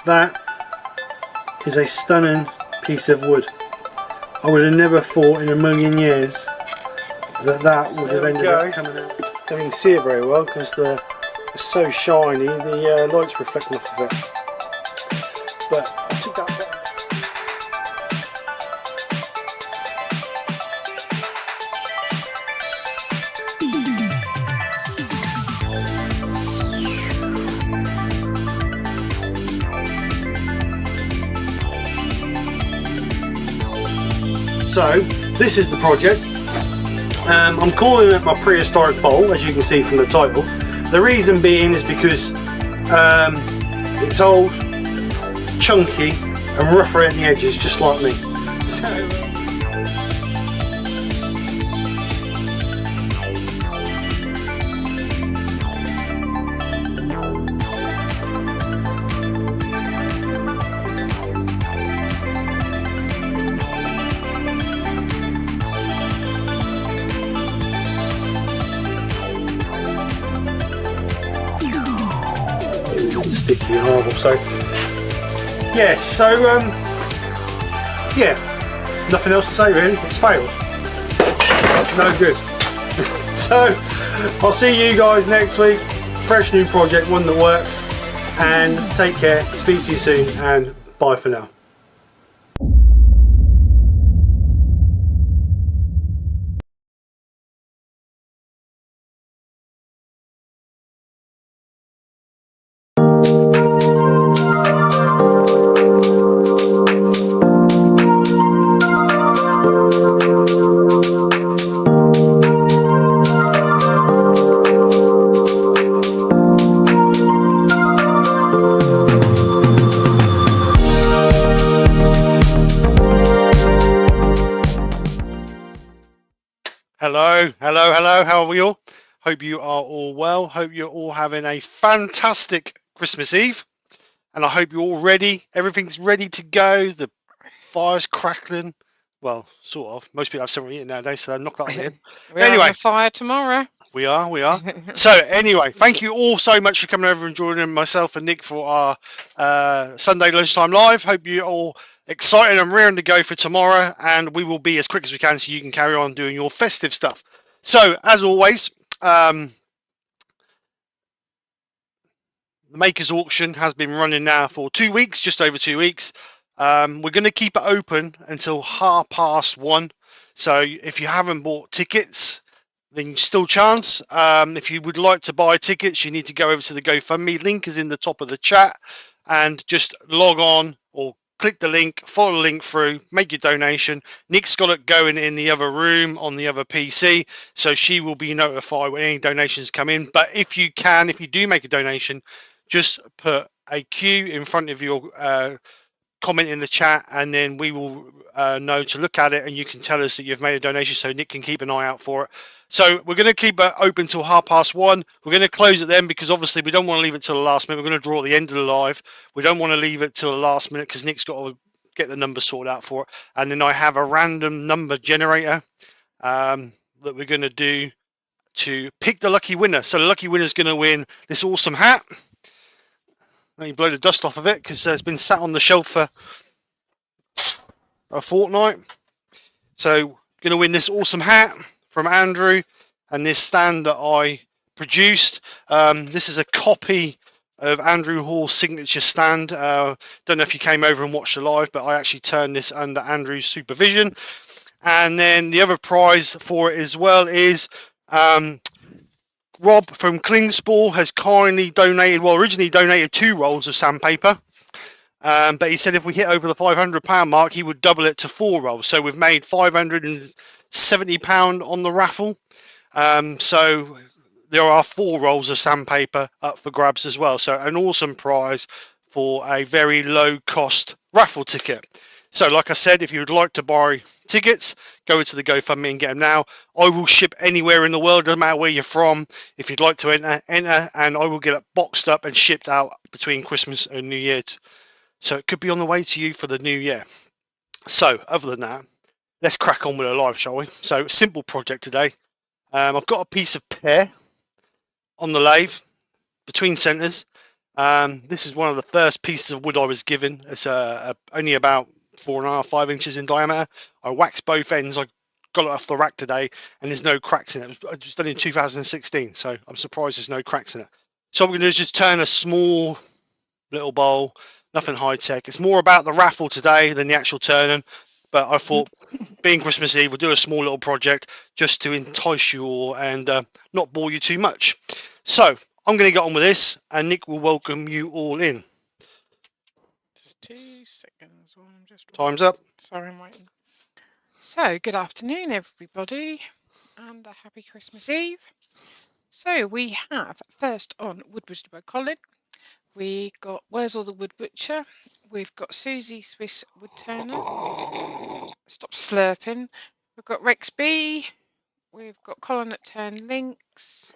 That is a stunning piece of wood. I would have never thought in a million years that that would have ended up coming out. Don't even see it very well because it's so shiny, the light's reflecting off of it. But I took that bit. So this is the project. I'm calling it my prehistoric bowl, as you can see from the title. The reason being is because it's old, chunky and rough around the edges, just like me. So, sticky and horrible. So yeah, yeah, nothing else to say really. It's failed. No good. So I'll see you guys next week. Fresh new project, one that works. And take care. Speak to you soon, and bye for now. Hello, how are we all? Hope you are all well. Hope you're all having a fantastic Christmas Eve. And I hope you're all ready. Everything's ready to go. The fire's crackling. Well, sort of. Most people have something eating nowadays, so knock that on the head. Anyway, fire tomorrow. We are. So anyway, thank you all so much for coming over and joining myself and Nick for our Sunday lunchtime live. Hope you're all excited and rearing to go for tomorrow, and we will be as quick as we can so you can carry on doing your festive stuff. So as always, the Makers Auction has been running now for 2 weeks, just over 2 weeks. We're going to keep it open until 1:30. So if you haven't bought tickets, then still chance. If you would like to buy tickets, you need to go over to the GoFundMe. Link is in the top of the chat, and just log on or click the link, follow the link through, make your donation. Nick's got it going in the other room on the other PC, so she will be notified when any donations come in. But if you do make a donation, just put a Q in front of your comment in the chat, and then we will know to look at it, and you can tell us that you've made a donation so Nick can keep an eye out for it. So we're going to keep it open till 1:30. We're going to close it then because obviously we don't want to leave it till the last minute. We're going to draw at the end of the live. We don't want to leave it till the last minute because Nick's got to get the numbers sorted out for it. And then I have a random number generator that we're going to do to pick the lucky winner. So the lucky winner is going to win this awesome hat. Let me blow the dust off of it because it's been sat on the shelf for a fortnight. So going to win this awesome hat from Andrew and this stand that I produced. This is a copy of Andrew Hall's signature stand. Don't know if you came over and watched the live, but I actually turned this under Andrew's supervision. And then the other prize for it as well is Rob from Klingspor has kindly donated, well, originally donated 2 rolls of sandpaper. But he said if we hit over the £500 mark, he would double it to 4 rolls. So we've made £570 on the raffle. So there are 4 rolls of sandpaper up for grabs as well. So an awesome prize for a very low cost raffle ticket. So like I said, if you would like to buy tickets, go into the GoFundMe and get them now. I will ship anywhere in the world, doesn't matter where you're from. If you'd like to enter, and I will get it boxed up and shipped out between Christmas and New Year. So it could be on the way to you for the new year. So other than that, let's crack on with it live, shall we? So simple project today. I've got a piece of pear on the lathe between centres. This is one of the first pieces of wood I was given. It's only about 4.5, 5 inches in diameter. I waxed both ends. I got it off the rack today, and there's no cracks in it. It was done in 2016, so I'm surprised there's no cracks in it. So what we're going to do is just turn a small little bowl, nothing high tech. It's more about the raffle today than the actual turning. But I thought, being Christmas Eve, we'll do a small little project just to entice you all and not bore you too much. So I'm going to get on with this, and Nick will welcome you all in. Just 2 seconds while I'm just. Time's up. Sorry, I'm waiting. So, good afternoon, everybody, and a happy Christmas Eve. So, we have first on Woodbridge by Colin. We got Where's All the Wood Butcher. We've got Susie Swiss Woodturner. Stop slurping. We've got Rex B. We've got Colin at Turn Links.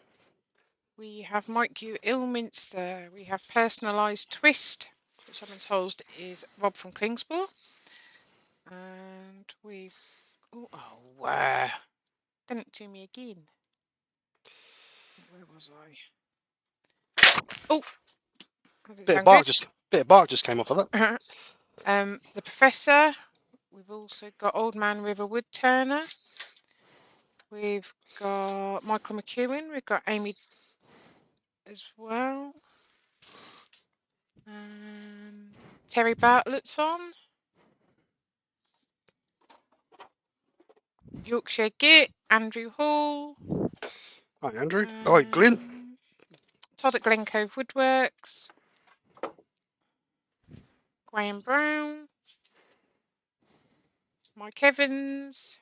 We have Mike U Ilminster. We have Personalised Twist, which I've been told is Rob from Klingspor. And we've done it to me again. Where was I? Oh, bit of bark just came off of that. The Professor. We've also got Old Man River Woodturner. We've got Michael McEwen. We've got Amy as well. Terry Bartlett's on. Yorkshire Git. Andrew Hall. Hi, Andrew. Hi, Glyn. Todd at Glen Cove Woodworks. Graham Brown. Mike Evans.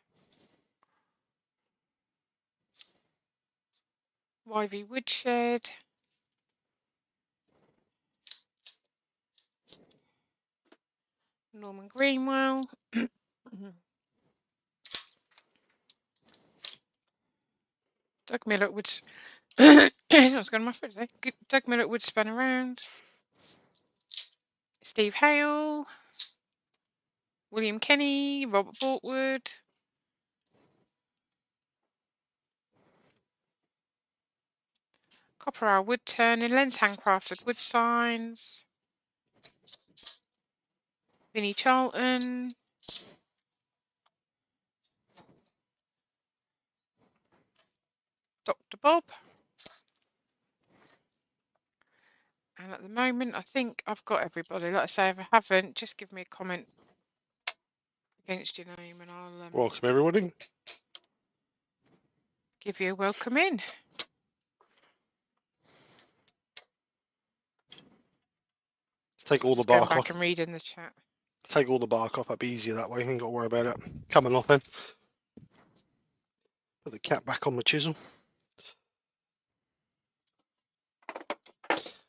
YV Woodshed. Norman Greenwell. Doug Miller Woods. I was going to my foot today. Doug Miller Wood Spun Around. Steve Hale. William Kenny. Robert Bortwood. Copper Hour Wood Turning. Len's Handcrafted Wood Signs. Vinnie Charlton. Dr. Bob. And at the moment, I think I've got everybody. Like I say, if I haven't, just give me a comment against your name and I'll welcome everybody. Give you a welcome in. Take all the bark off. And read in the chat. Take all the bark off. That'd be easier that way. You ain't got to worry about it coming off then. Put the cap back on the chisel.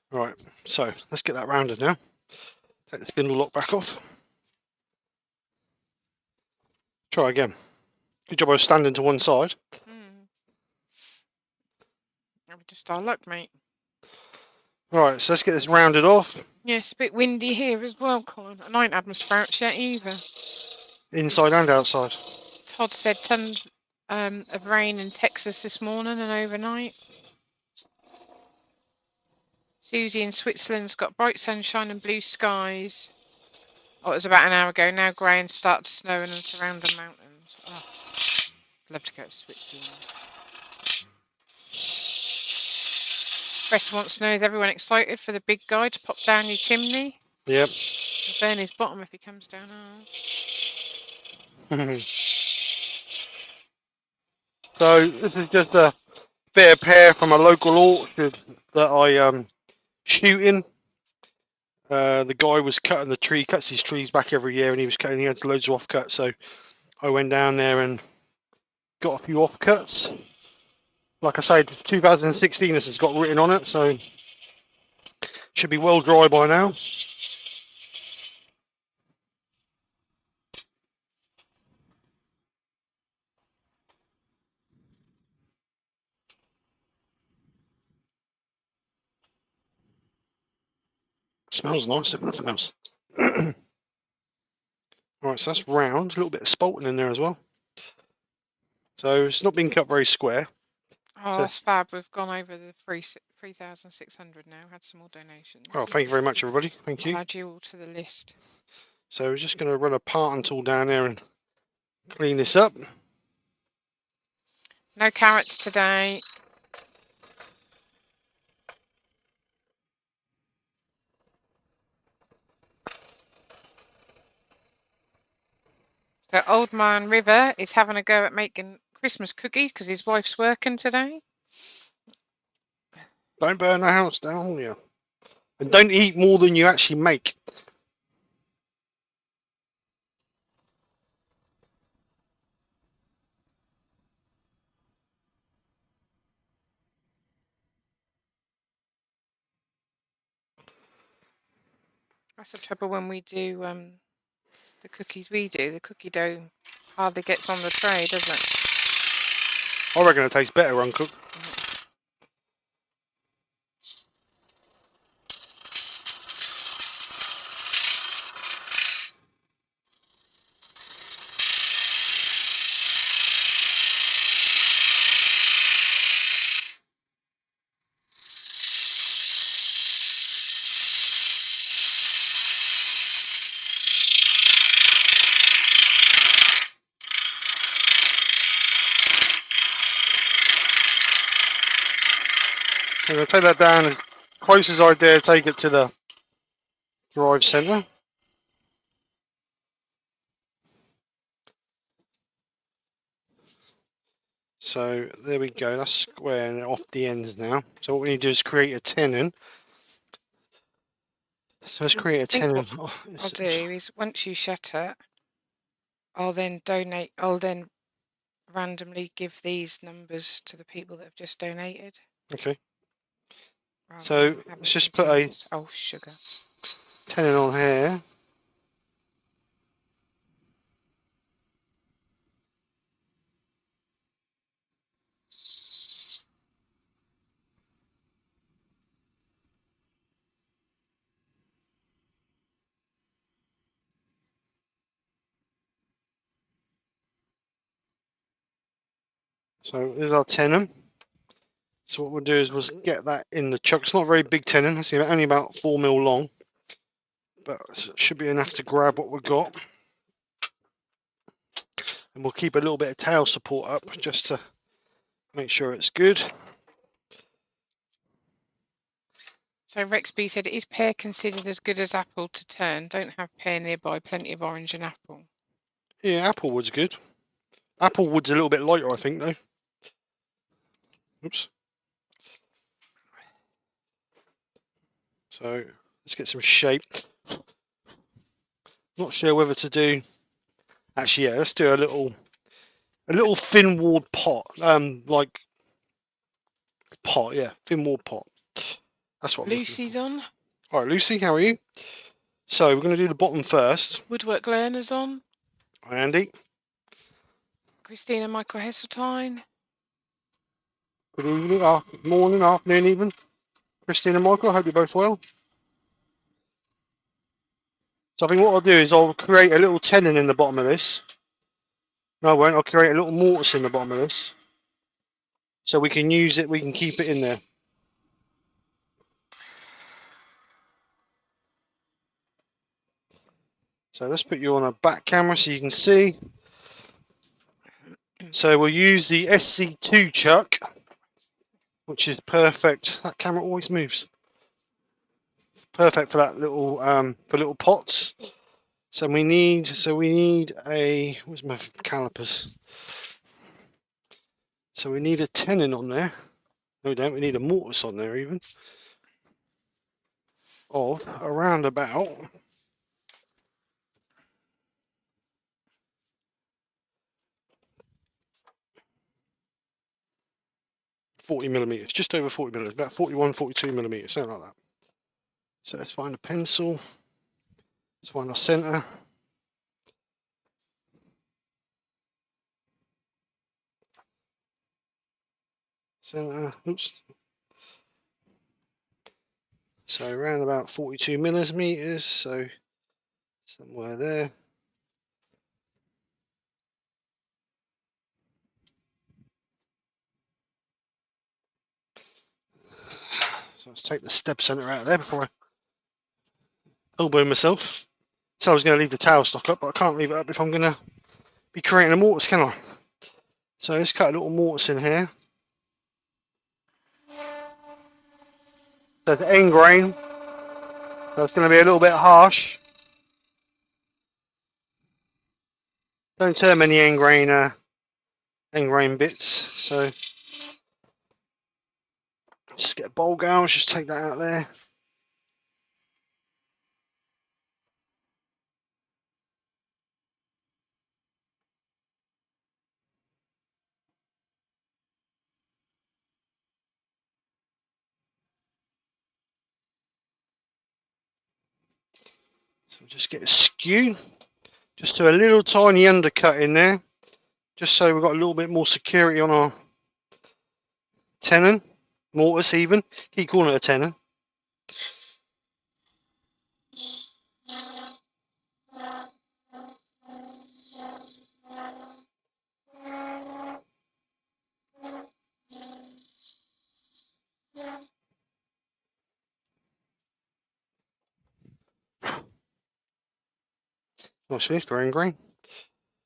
Right, so let's get that rounded now. Take the spindle lock back off. Try again. Good job I was standing to one side. Have just our luck, mate. Right, so let's get this rounded off. Yeah, it's a bit windy here as well, Colin. And I ain't had my sprouts yet either. Inside and outside. Todd said tons of rain in Texas this morning and overnight. Susie in Switzerland's got bright sunshine and blue skies. Oh, it was about an hour ago. Now grey and start to snow in the surrounding mountains. Oh, love to go to Switzerland. Best wants to know, is everyone excited for the big guy to pop down your chimney? Yep. He'll burn his bottom if he comes down ours. So this is just a bit of pear from a local orchard that I shoot in. The guy was cutting the tree, cuts his trees back every year, and he was cutting. He had loads of offcuts, so I went down there and got a few offcuts. Like I say, 2016 this has got written on it, so should be well dry by now. Smells nice, if nothing else. Alright, so that's round, a little bit of spalting in there as well. So it's not been cut very square. Oh, So, that's fab. We've gone over the 3,600 now. Had some more donations. oh, thank you very much, everybody. Thank you. I'll add you all to the list. So we're just going to run a parting tool down there and clean this up. No carrots today. So Old Man River is having a go at making Christmas cookies because his wife's working today. Don't burn the house down, yeah. And don't eat more than you actually make. That's the trouble when we do the cookies we do. The cookie dough hardly gets on the tray, does it? I reckon it tastes better uncooked. I'm going to take that down as close as I dare take it to the drive centre. So there we go, that's squaring it off the ends now. So what we need to do is create a tenon. So let's create a tenon. What I'll do is once you shut it, I'll then randomly give these numbers to the people that have just donated. Okay. So let's just put a sugar tenon on here. So there's our tenon. So what we'll do is we'll get that in the chuck. It's not a very big tenon, it's only about 4mm long, but it should be enough to grab what we've got. And we'll keep a little bit of tail support up just to make sure it's good. So Rexby said, is pear considered as good as apple to turn? Don't have pear nearby, plenty of orange and apple. Yeah, applewood's good. Applewood's a little bit lighter, I think, though. Oops. So let's get some shape. Not sure whether to do. Actually, yeah, let's do a little thin walled pot, like pot, yeah, thin walled pot. That's what Lucy's on. All right, Lucy, how are you? So we're going to do the bottom first. Woodwork Learner's on. Hi, Andy. Christina Michael Hesseltine. Good evening, morning, afternoon, even. Christina and Michael, I hope you're both well. So I think what I'll do is I'll create a little tenon in the bottom of this. No, I won't. I'll create a little mortise in the bottom of this. So we can use it, we can keep it in there. So let's put you on a back camera so you can see. So we'll use the SC2 chuck, which is perfect. That camera always moves. Perfect for that little for little pots. So we need a, where's my calipers? So we need a tenon on there. No, we don't. We need a mortise on there even. Of around about 40 millimeters, just over 40 millimeters, about 41, 42 millimeters, something like that. So let's find a pencil. Let's find our center. Center. Oops. So around about 42 millimeters. So somewhere there. So let's take the step center out of there before I elbow myself. So I was going to leave the towel stock up, but I can't leave it up if I'm going to be creating a mortise, can I? So let's cut a little mortise in here. So it's end grain. So it's going to be a little bit harsh. Don't turn many end grain bits. So just get a bowl gouge, just take that out there. So just get a skew, just do a little tiny undercut in there, just so we've got a little bit more security on our tenon, mortise even. Keep calling it a tenon. Nice finish for end grain.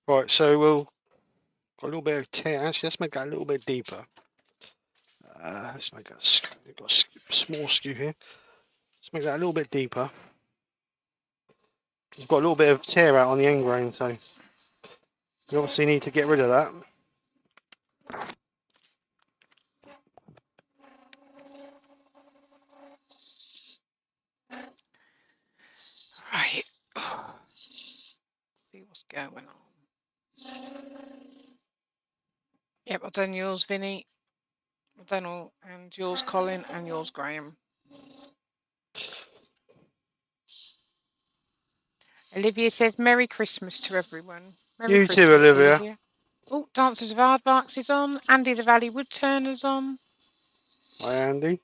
Right, so we'll got a little bit of tear. Actually, let's make that a little bit deeper. Let's make that. We've got a small skew here. Let's make that a little bit deeper. We've got a little bit of tear out on the end grain, so we obviously need to get rid of that. Right. See what's going on. Yep, I've done yours, Vinny. I've done all, and yours, Colin, and yours, Graham. Olivia says, Merry Christmas to everyone. Merry You too, Christmas, Olivia. Oh, Dancers of Aardvarks is on. Andy the Valley Woodturner's on. Hi, Andy.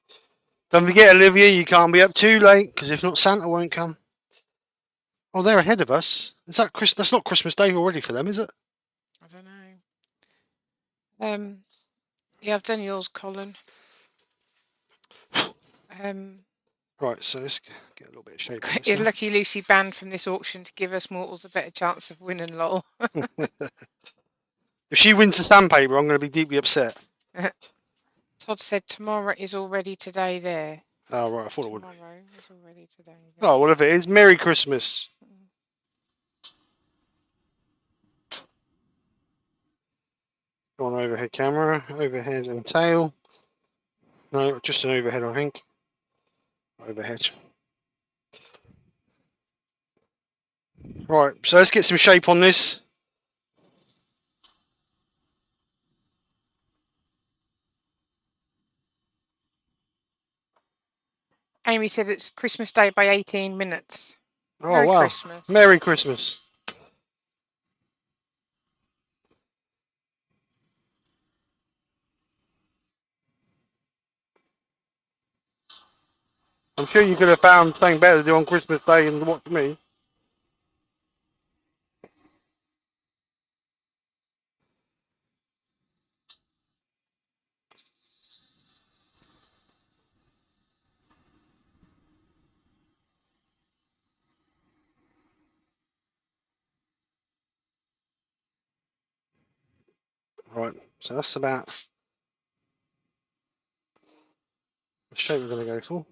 Don't forget, Olivia, you can't be up too late, because if not, Santa won't come. Oh, they're ahead of us. Is that That's not Christmas Day already for them, is it? I don't know. Yeah, I've done yours, Colin. Right, so let's get a little bit of shape on You're this lucky Lucy banned from this auction to give us mortals a better chance of winning, lol. If she wins the sandpaper, I'm going to be deeply upset. Todd said tomorrow is already today there. Oh, right, I thought it would. Tomorrow is already today there. Oh, well, if it is, Merry Christmas. Go on overhead camera, overhead and tail. No, just an overhead, I think. Overhead. Right, so let's get some shape on this. Amy said it's Christmas Day by 18 minutes. Oh, Merry wow. Christmas. Merry Christmas. I'm sure you could have found something better to do on Christmas Day than watch me. Right, so that's about the shape we're going to go for.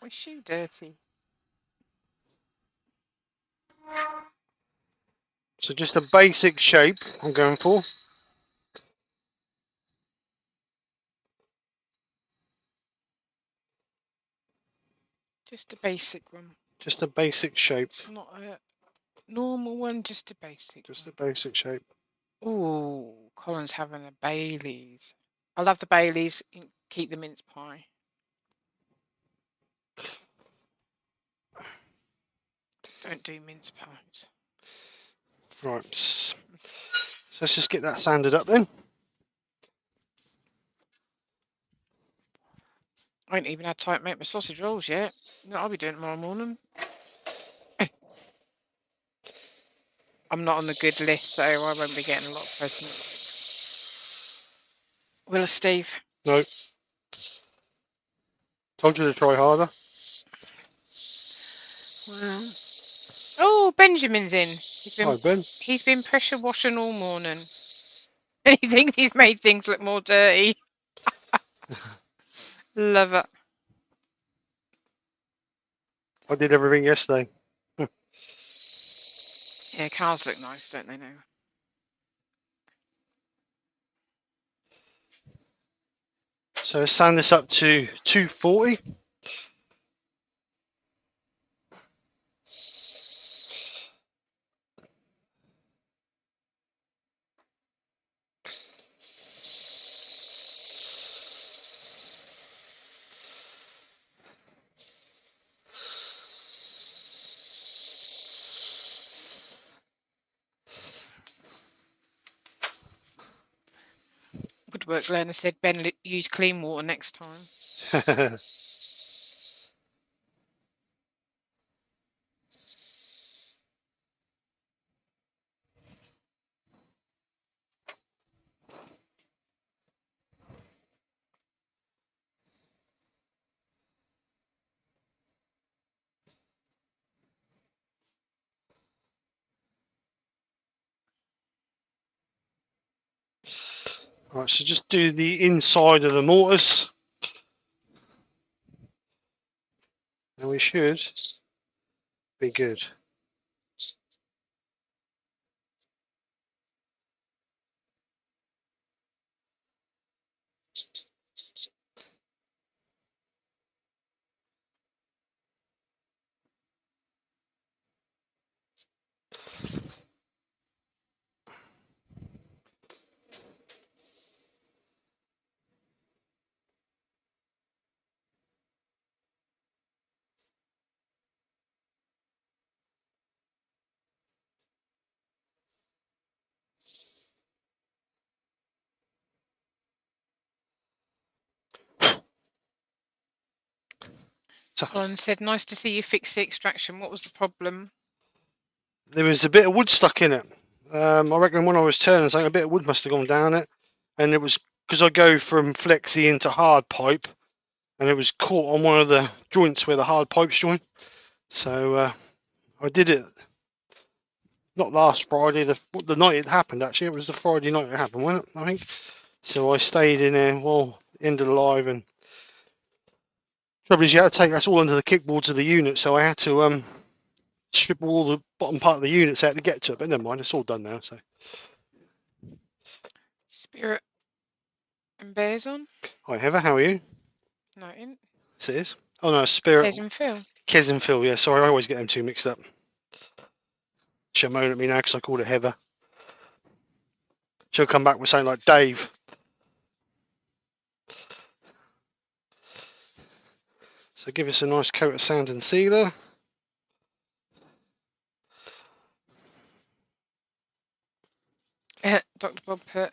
my shoe dirty. So just a basic shape I'm going for. Just a basic one. Just a basic shape. Not a normal one, just a basic Just a one. basic shape. Oh, Colin's having a Baileys. I love the Baileys. Keep the mince pie. Don't do mince pies. Right. So let's just get that sanded up then. I ain't even had time to make my sausage rolls yet. No, I'll be doing it tomorrow morning. I'm not on the good list, so I won't be getting a lot of presents. Will I, Steve? No. Told you to try harder. Well. Oh, Benjamin's in. Hi, Ben. He's been pressure washing all morning. And he thinks he's made things look more dirty. Love it. I did everything yesterday. Yeah, cars look nice, don't they now? So let's sand this up to 240. Woodwork learner said Ben use clean water next time. Right, so just do the inside of the mortise. And we should be good. So Colin said, nice to see you fix the extraction. What was the problem? there was a bit of wood stuck in it. I reckon when I was turning something, a bit of wood must have gone down it. And it was because I go from flexi into hard pipe, and it was caught on one of the joints where the hard pipes join. So I did it not last Friday, the night it happened actually. It was the Friday night it happened, wasn't it? I think. So I stayed in there, well, end of the live, and trouble is you had to take us all into the kickboards of the unit, so I had to strip all the bottom part of the units out to get to it, but never mind, it's all done now. So Spirit and Bears on? hi Heather, how are you? No, it isn't. Yes, it is. Oh no, Spirit. Kez and Phil. Kez and Phil, yeah, sorry, I always get them two mixed up. She'll moan at me now because I called her Heather. She'll come back with something like Dave. So give us a nice coat of sand and sealer. Dr. Bob put,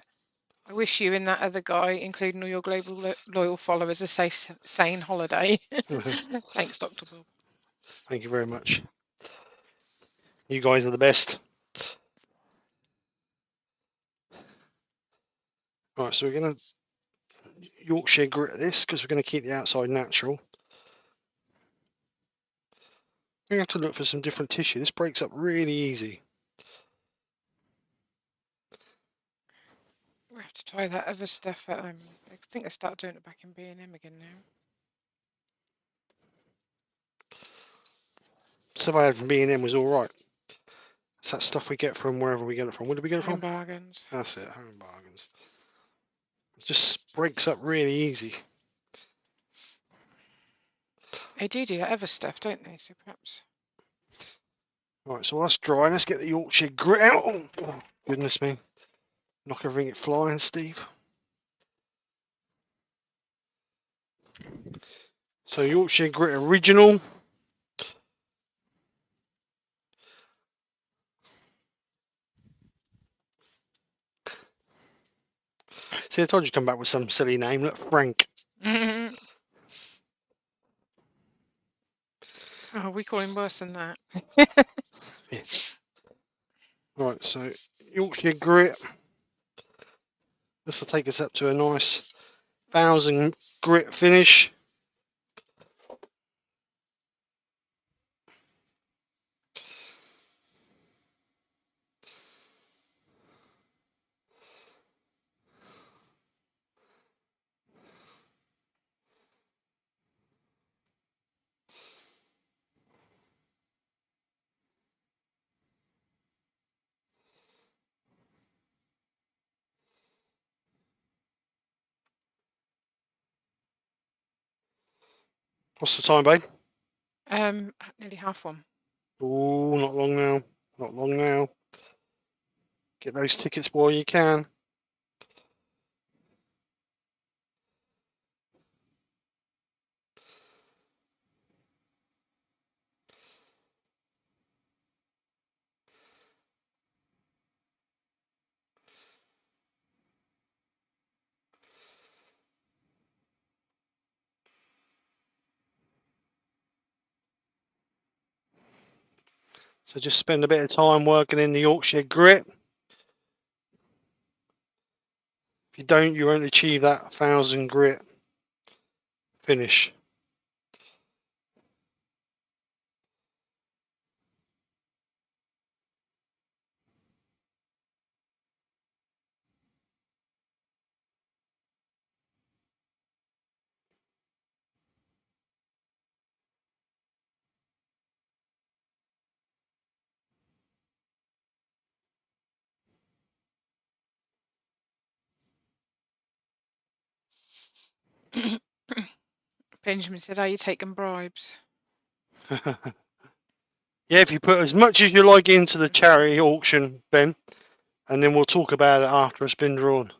I wish you and that other guy, including all your global loyal followers, a safe, sane holiday. Thanks, Dr. Bob. Thank you very much. You guys are the best. Right, so we're going to Yorkshire grit this because we're going to keep the outside natural. We have to look for some different tissue. This breaks up really easy. We have to try that other stuff at, I think they started doing it back in B&M again now. Stuff I had from B&M was all right. It's that stuff we get from wherever we get it from. Where did we get it Home from? Bargains. That's it, Home Bargains. It just breaks up really easy. They do that other stuff, don't they? So perhaps. Right, so while that's dry, let's get the Yorkshire grit out. Oh, goodness me. Knock everything it flying, Steve. So Yorkshire grit original. See, I told you to come back with some silly name. Look, Frank. Oh, we call him worse than that. Yeah. Right, so Yorkshire grit. This will take us up to a nice 1000 grit finish. What's the time, babe? Nearly half one. Oh, not long now. Not long now. Get those tickets while you can. So just spend a bit of time working in the Yorkshire grit. If you don't, you won't achieve that 1000 grit finish. Benjamin said, "Are you taking bribes?" Yeah, if you put as much as you like into the charity auction, Ben, and then we'll talk about it after it's been drawn.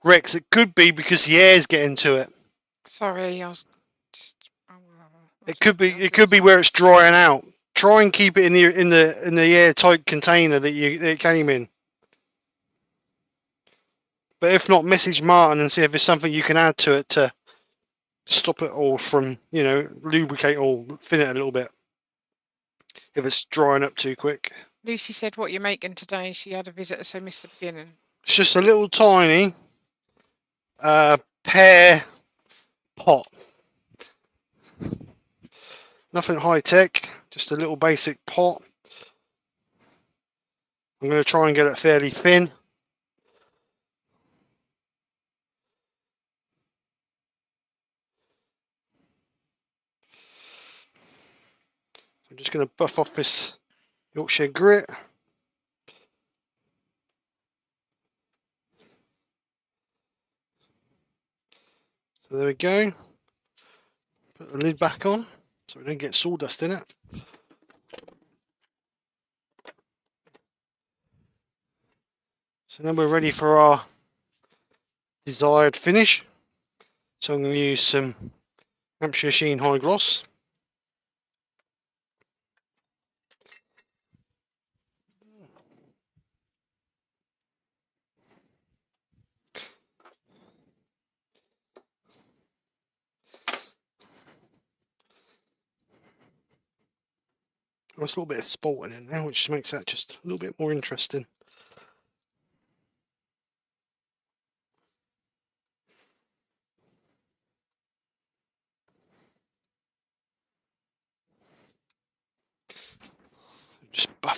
Rex, it could be because the air's getting to it. Sorry, I was just. It could be where it's drying out. Try and keep it in the airtight container that it came in. But if not, message Martin and see if there's something you can add to it to stop it all from, lubricate or thin it a little bit. If it's drying up too quick. Lucy said, "What you're making today?" She had a visitor, so missed the beginning. It's just a little tiny pear pot. Nothing high tech, just a little basic pot. I'm going to try and get it fairly thin. I'm just going to buff off this Yorkshire grit. So there we go. Put the lid back on so we don't get sawdust in it. So then we're ready for our desired finish. So I'm going to use some Hampshire Sheen High Gloss. There's a little bit of spalting in there, which makes that just a little bit more interesting.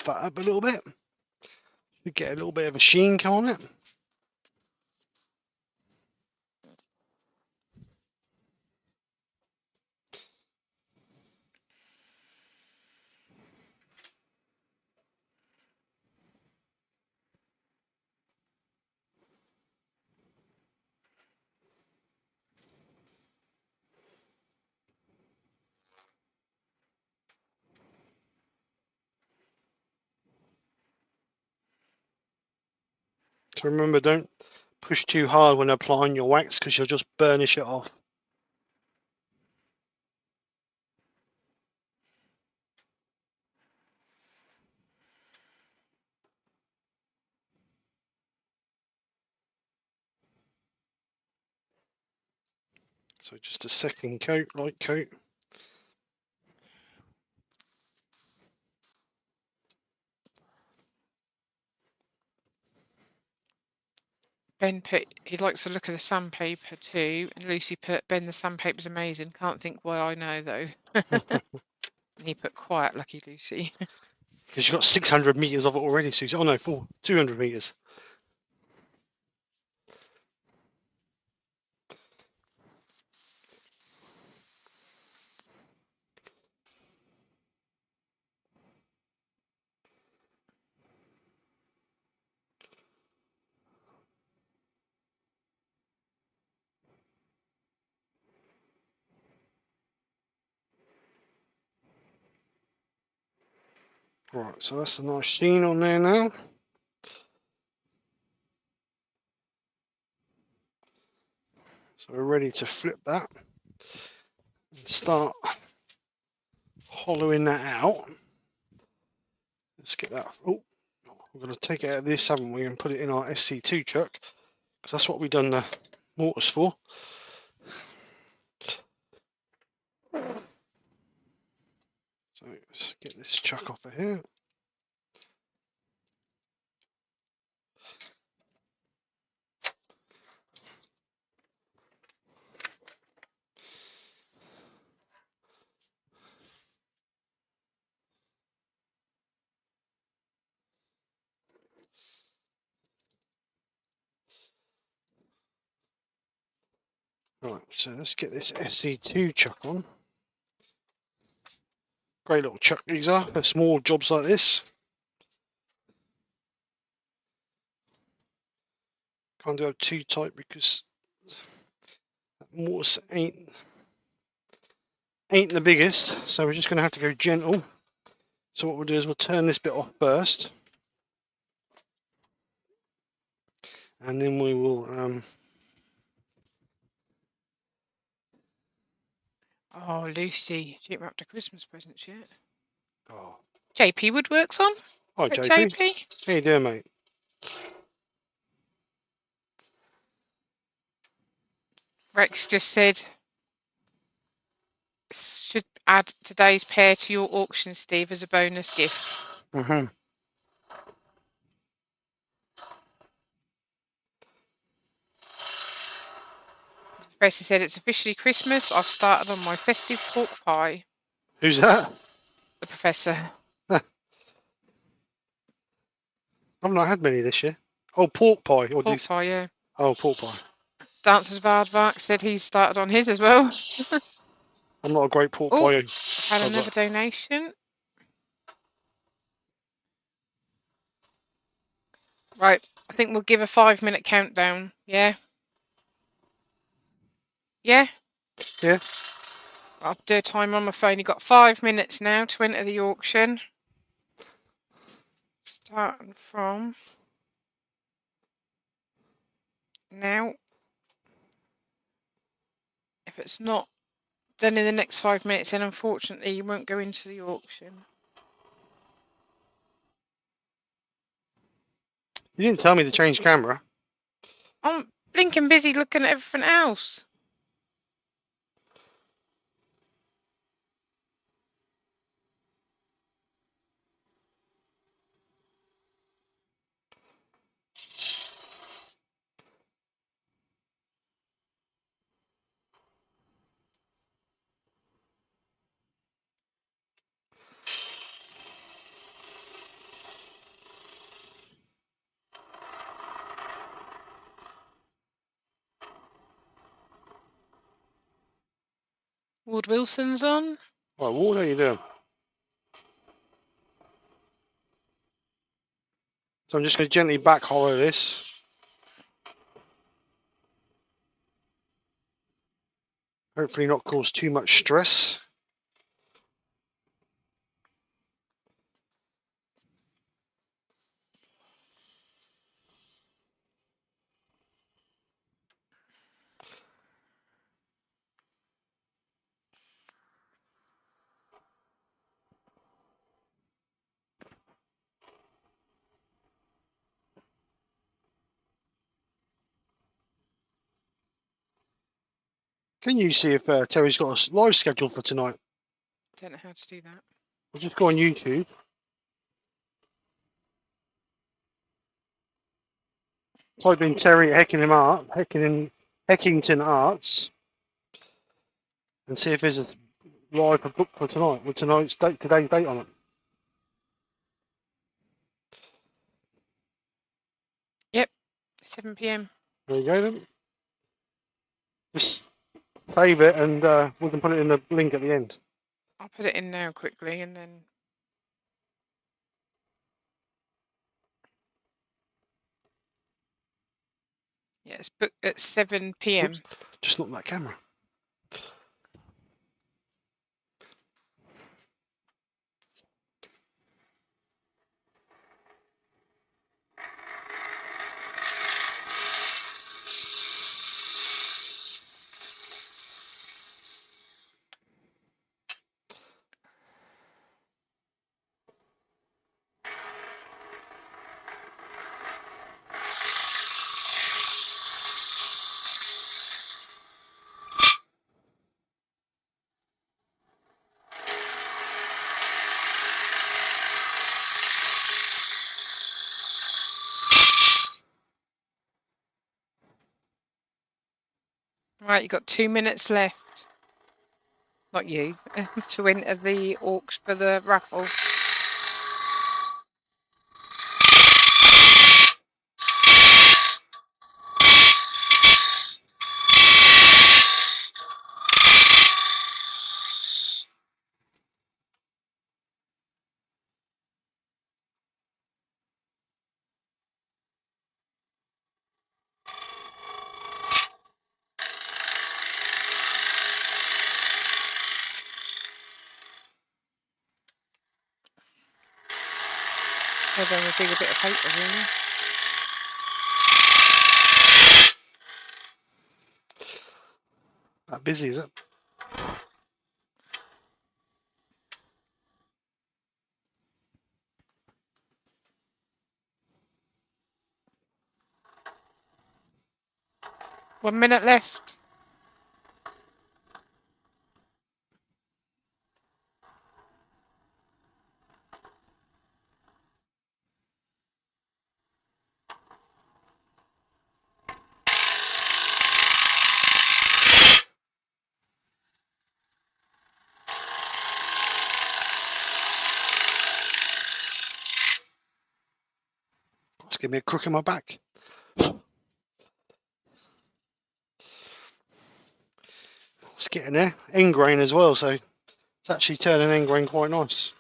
that up a little bit. We get a little bit of a sheen come on it. So remember, don't push too hard when applying your wax because you'll just burnish it off. So just a second coat, light coat. Ben put, he likes the look of the sandpaper too, and Lucy put, Ben, the sandpaper's amazing. Can't think why I know though. And he put, quiet, lucky Lucy. Because you've got 600 metres of it already, Susie. Oh no, 200 metres. Right, so that's a nice sheen on there now. So we're ready to flip that and start hollowing that out. Let's get that. Oh, we're going to take it out of this, haven't we, and put it in our SC2 chuck, because that's what we've done the mortars for. So let's get this chuck off of here. Right, so let's get this SC2 chuck on. Great little chuck these are for small jobs like this. Can't do it too tight because that mortise ain't the biggest, so we're just going to have to go gentle. So what we'll do is we'll turn this bit off first, and then we will Oh, Lucy, she ain't wrapped her Christmas presents yet. oh, JP Woodworks on? hi At JP. JP? How you doing, mate? Rex just said, should add today's pear to your auction, Steve, as a bonus gift. The professor said, it's officially Christmas. I've started on my festive pork pie. Who's that? The professor. I've not had many this year. Oh, pork pie. Or Pork pie, yeah. Oh, pork pie. Dancers of Aardvark said he's started on his as well. I'm not a great pork Oh, pie. I've had another donation. Right, I think we'll give a 5-minute countdown. Yeah? Yeah? Yeah. I'll do a timer on my phone. You've got 5 minutes now to enter the auction. Starting from now. If it's not done in the next 5 minutes, then unfortunately you won't go into the auction. You didn't tell me to change camera. I'm blinking busy looking at everything else. Lord Wilson's on. Right, what are you doing? So I'm just going to gently back hollow this. Hopefully not cause too much stress. Can you see if Terry's got a live schedule for tonight? Don't know how to do that. We'll just go on YouTube. Type in Terry Heckington Arts, and see if there's a live book for tonight with today's date on it. Yep, 7 p.m. There you go then. Just save it and we can put it in the link at the end. I'll put it in now quickly and then. Yeah, it's booked at 7 p.m. Oops, just not that camera. Right, you've got 2 minutes left. Not you, to enter the auction for the raffle. So then we'll do a bit of paper, really. That busy, is it? One minute left. Just give me a crook in my back. It's getting there. End grain as well, so it's actually turning end grain quite nice.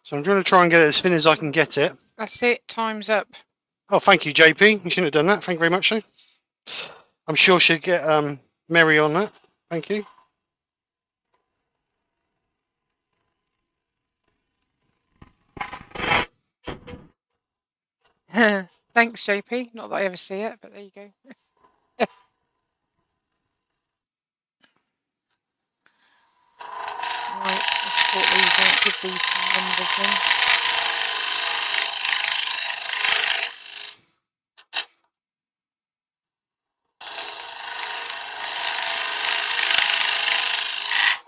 So I'm going to try and get it as thin as I can get it. That's it. Time's up. Oh, thank you, JP. You shouldn't have done that. Thank you very much, though. I'm sure she'll get merry on that. Thank you. Thanks, JP. Not that I ever see it, but there you go. Right, let's sort these out, give these some numbers in.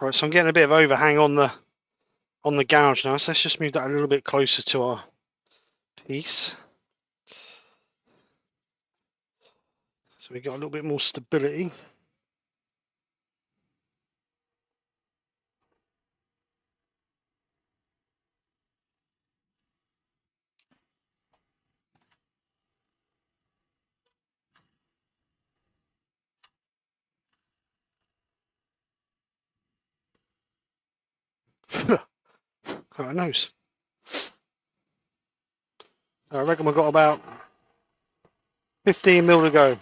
Right, so I'm getting a bit of overhang on the on the gouge now, so let's just move that a little bit closer to our piece. So we got a little bit more stability. Quite nice. I reckon we've got about 15 mil to go.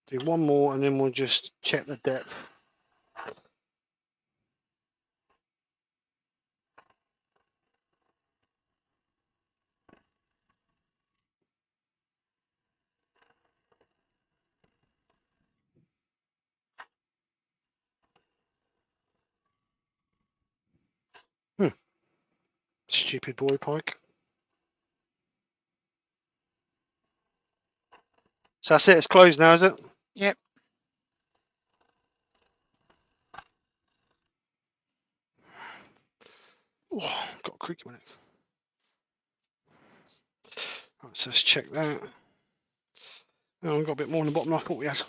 Do one more and then we'll just check the depth. Stupid boy pike. So that's it, it's closed now, is it? Yep. Oh, got a creaky minute. Right, so let's check that. Oh, we've got a bit more on the bottom than I thought we had.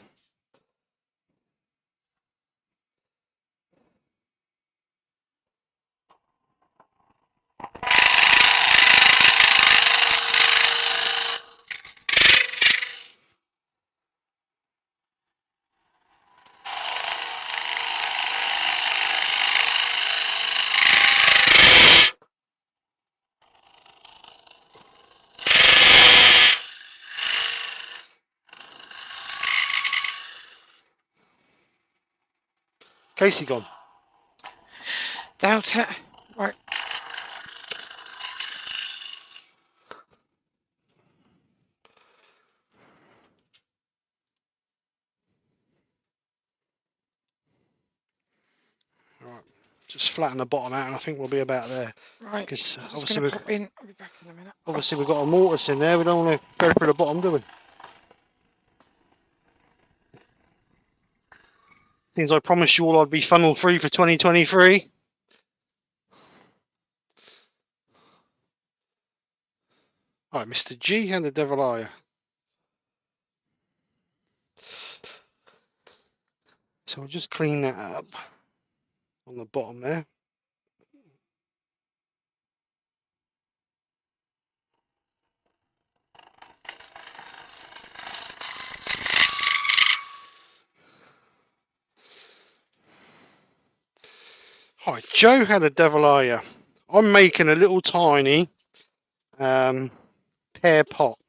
Casey gone. Doubt it. Right. Right. Just flatten the bottom out and I think we'll be about there. Right. Because I'm just going to pop in. I'll be back in a minute. obviously we've got a mortise in there. We don't want to go through the bottom, do we? Things I promised you all I'd be funnel free for 2023. Right, Mr. G, how the devil are you? So we'll just clean that up on the bottom there. Hi, Joe, how the devil are you? I'm making a little tiny pear pot.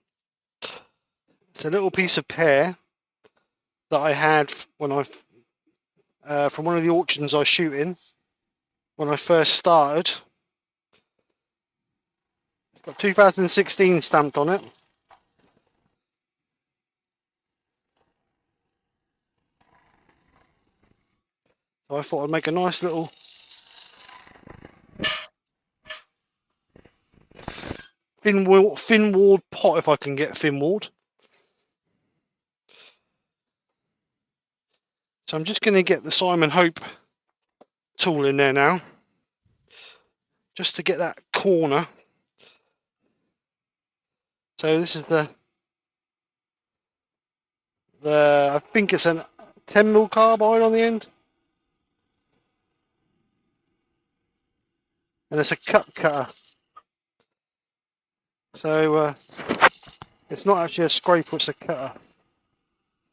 It's a little piece of pear that I had when from one of the auctions I shoot in when I first started. It's got 2016 stamped on it. So I thought I'd make a nice little thin-walled pot if I can get thin-walled. So I'm just going to get the Simon Hope tool in there now, just to get that corner. So this is the I think it's a 10mm carbide on the end, and it's a cut cutter. So it's not actually a scraper, it's a cutter.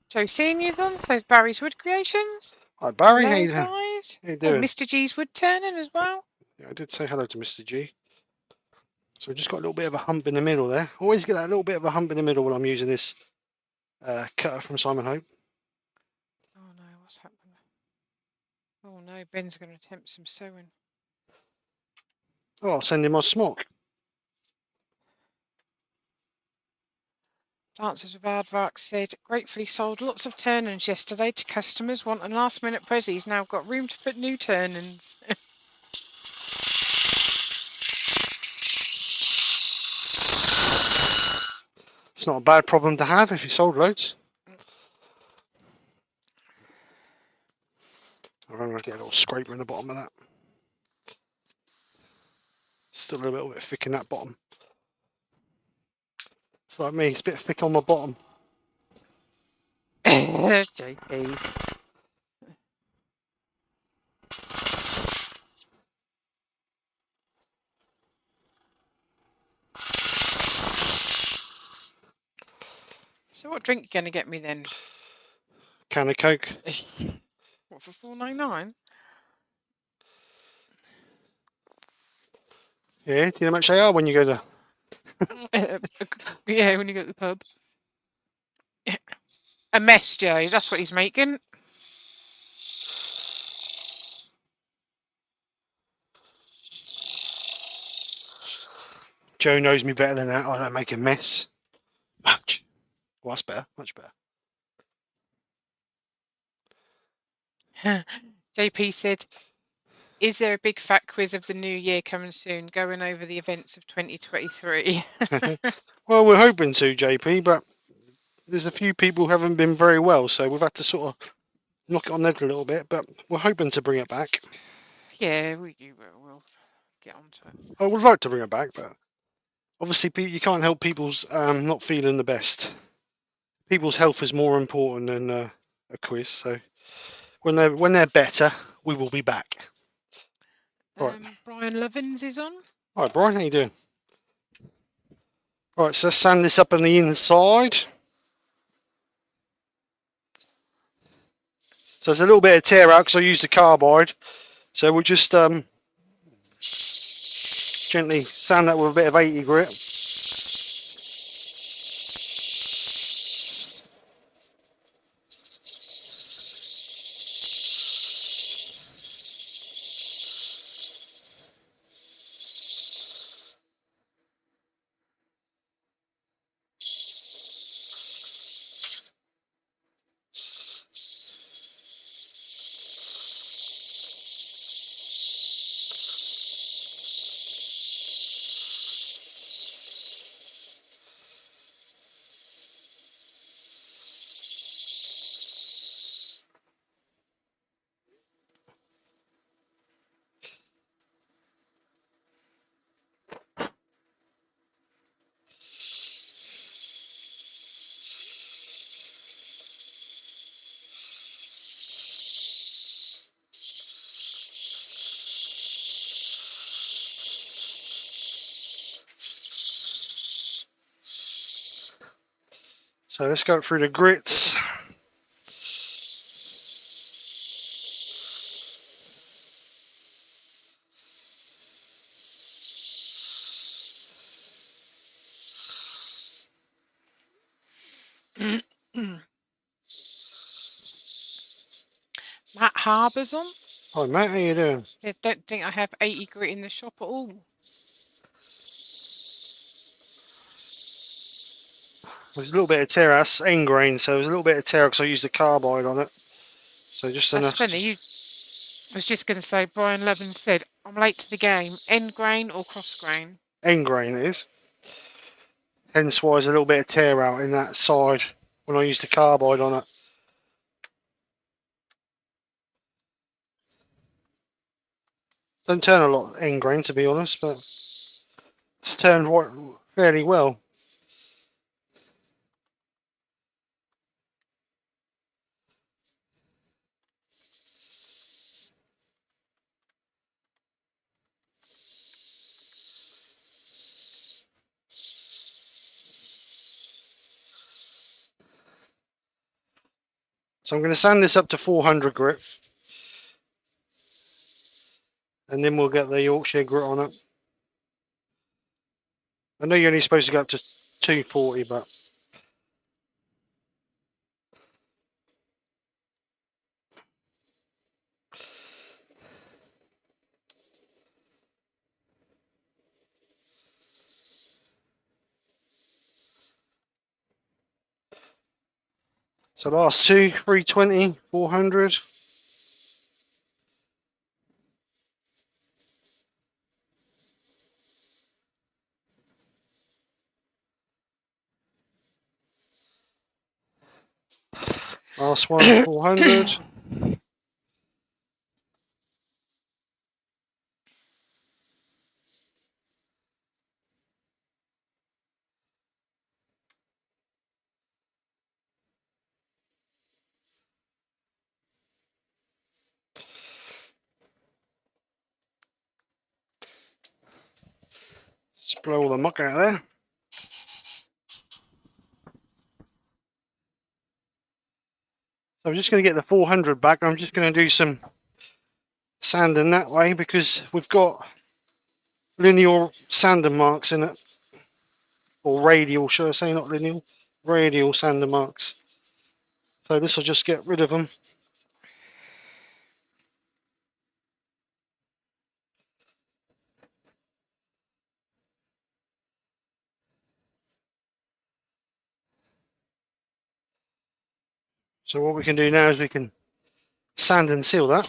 Joe Senior's on. So Barry's Wood Creations. Hi Barry, Hello, how you doing? guys. How you Oh, doing? Mr. G's Woodturning as well. Yeah, I did say hello to Mr. G. So we've just got a little bit of a hump in the middle there. Always get that little bit of a hump in the middle when I'm using this cutter from Simon Hope. Oh no, what's happening? Oh no, Ben's going to attempt some sewing. Oh, I'll send him my smock. Dancers with Aardvark said, gratefully sold lots of turn-ins yesterday to customers wanting last-minute prezzies. Now got room to put new turn-ins. It's not a bad problem to have if you sold loads. I'm going to get a little scraper in the bottom of that. Still a little bit thick in that bottom. It's like me, it's a bit thick on my bottom. JP. So what drink you going to get me then? Can of Coke. What, for $4.99? Yeah, do you know how much they are when you go to... Yeah, when you go to the pub. A mess, Joe. That's what he's making. Joe knows me better than that. I don't make a mess. Much. Well, that's better. Much better. JP said, is there a big fat quiz of the new year coming soon, going over the events of 2023? Well, we're hoping to, JP, but there's a few people who haven't been very well, so we've had to sort of knock it on the head a little bit, but we're hoping to bring it back. Yeah, we'll get on to it. I would like to bring it back, but obviously you can't help people's not feeling the best. People's health is more important than a quiz, so when they're better, we will be back. Right. Brian Lovins is on. All right, Brian, how you doing? Right, so let's sand this up on the inside. So there's a little bit of tear out because I used the carbide. So we'll just gently sand that with a bit of 80 grit. So let's go through the grits. Matt Harbour's on. Hi Matt, how you doing? I don't think I have 80 grit in the shop at all. There's a little bit of tear, that's end grain, so there's a little bit of tear because I used the carbide on it. So just That's enough. funny. I was just going to say, Brian Levin said, I'm late to the game. End grain or cross grain? End grain it is. Hence why there's a little bit of tear out in that side when I used the carbide on it. Don't turn a lot end grain to be honest, but it's turned fairly well. So I'm going to sand this up to 400 grit, and then we'll get the Yorkshire grit on it. I know you're only supposed to go up to 240, but so last two, 320, 400. Last one, 400. Just blow all the muck out of there. So I'm just going to get the 400 back. I'm just going to do some sanding that way because we've got lineal sanding marks in it. Or radial, should I say, not lineal? Radial sanding marks. So this will just get rid of them. So what we can do now is we can sand and seal that.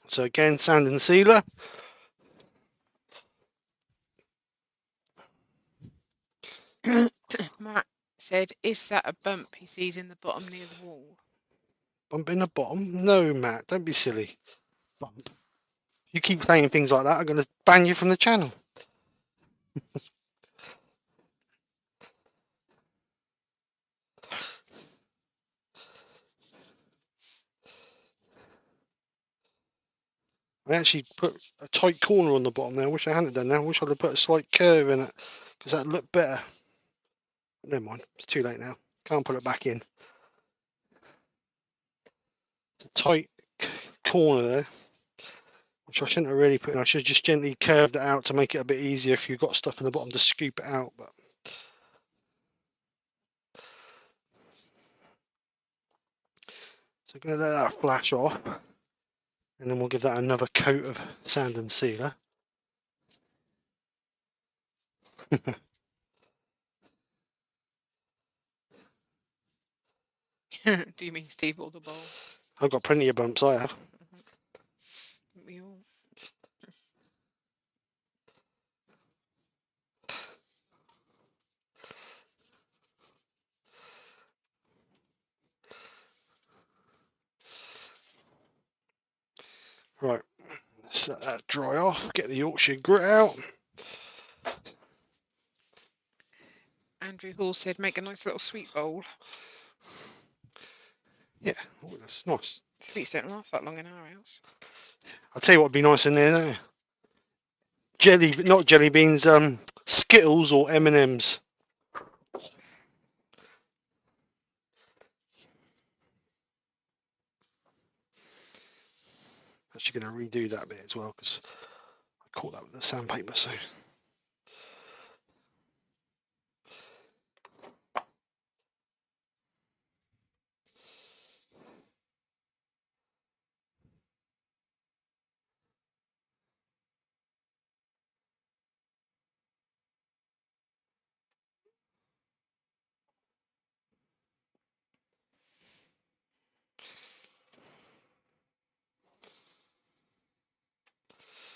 So again, sand and sealer. Matt said, is that a bump he sees in the bottom near the wall? Bump in the bottom? No, Matt, don't be silly. Bump. You keep saying things like that, I'm going to ban you from the channel. I actually put a tight corner on the bottom there. I wish I hadn't done that. I wish I'd have put a slight curve in it because that looked better. Never mind, it's too late now. Can't put it back in. It's a tight corner there, which I shouldn't have really put in. I should have just gently curved it out to make it a bit easier if you've got stuff in the bottom to scoop it out. But so I'm going to let that flash off, and then we'll give that another coat of sand and sealer. Do you mean Steve or the bowl? I've got plenty of bumps, I have. We all. Right, let's let that dry off, get the Yorkshire grit out. Andrew Hall said, make a nice little sweet bowl. Yeah, oh, that's nice. Sweets don't last that long in our house. I'll tell you what would be nice in there now. Jelly, not jelly beans, Skittles or M&Ms. Actually going to redo that bit as well because I caught that with the sandpaper. So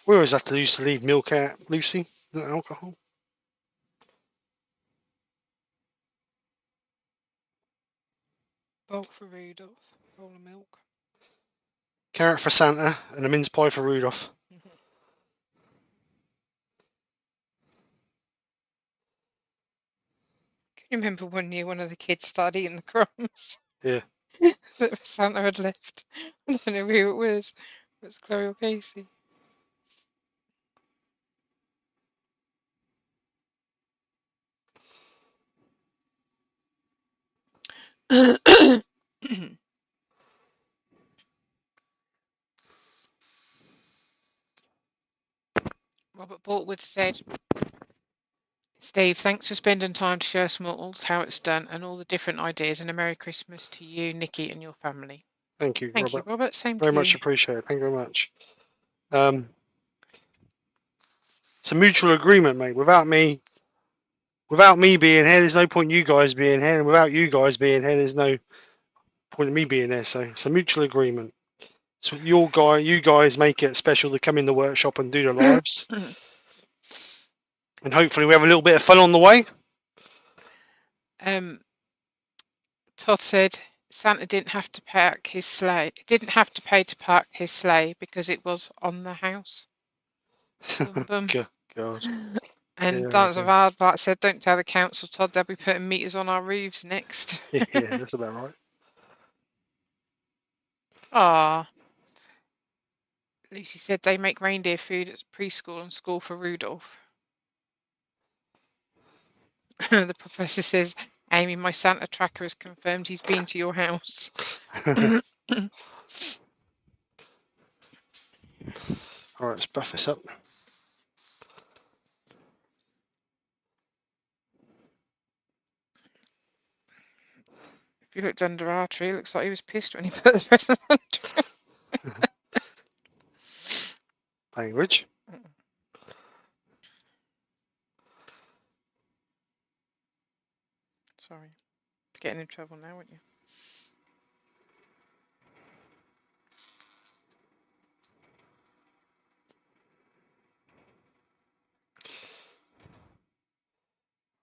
we always have to used to leave milk out, Lucy, not alcohol. Bowl for Rudolph. Bowl of milk. Carrot for Santa and a mince pie for Rudolph. Can you remember one year one of the kids started eating the crumbs? Yeah. That Santa had left. I don't know who it was. It was Chloe or Casey. Robert Boltwood said, Steve, thanks for spending time to show us how it's done and all the different ideas, and a Merry Christmas to you, Nikki, and your family. Thank you, Thank Robert. you, Robert. Same Very to much you. appreciated. Thank you very much. It's a mutual agreement, mate. Without me being here, there's no point you guys being here, and without you guys being here, there's no point in me being there. So it's a mutual agreement. So you guys make it special to come in the workshop and do the lives. And hopefully we have a little bit of fun on the way. Todd said Santa didn't have to park his sleigh. Didn't have to pay to park his sleigh because it was on the house. Bum, bum. God. And Yeah, Dance of Aardvark said, "Don't tell the council, Todd. They'll be putting meters on our roofs next." yeah, that's about right. Ah. Lucy said they make reindeer food at preschool and school for Rudolph. The professor says, "Amy, my Santa tracker has confirmed he's been to your house." All right, let's buff this up. If you looked under our tree, it looks like he was pissed when he put the presents under. Language. Sorry. Getting in trouble now, wouldn't you?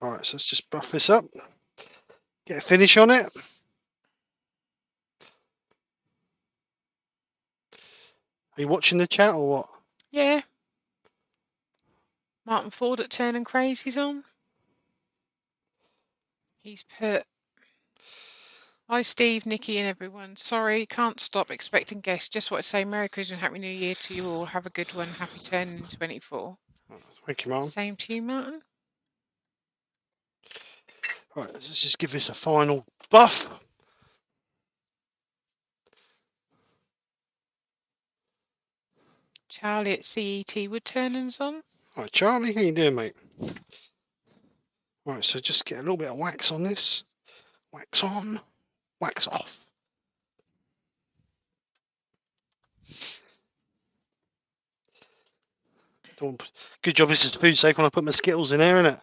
All right, so let's just buff this up. Get a finish on it. Are you watching the chat or what? Yeah. Martin Ford at Turn and Crazy's on. He's put, "Hi Steve, Nikki and everyone. Sorry, can't stop expecting guests. Just want to say Merry Christmas and Happy New Year to you all. Have a good one. Happy turning in 24. Thank you, Martin. Same to you, Martin. All right, let's just give this a final buff. Charlie at CET Woodturning's on. All right, Charlie, how you doing, mate? All right, so just get a little bit of wax on this. Wax on, wax off. Good job this is food safe when I put my Skittles in there, innit?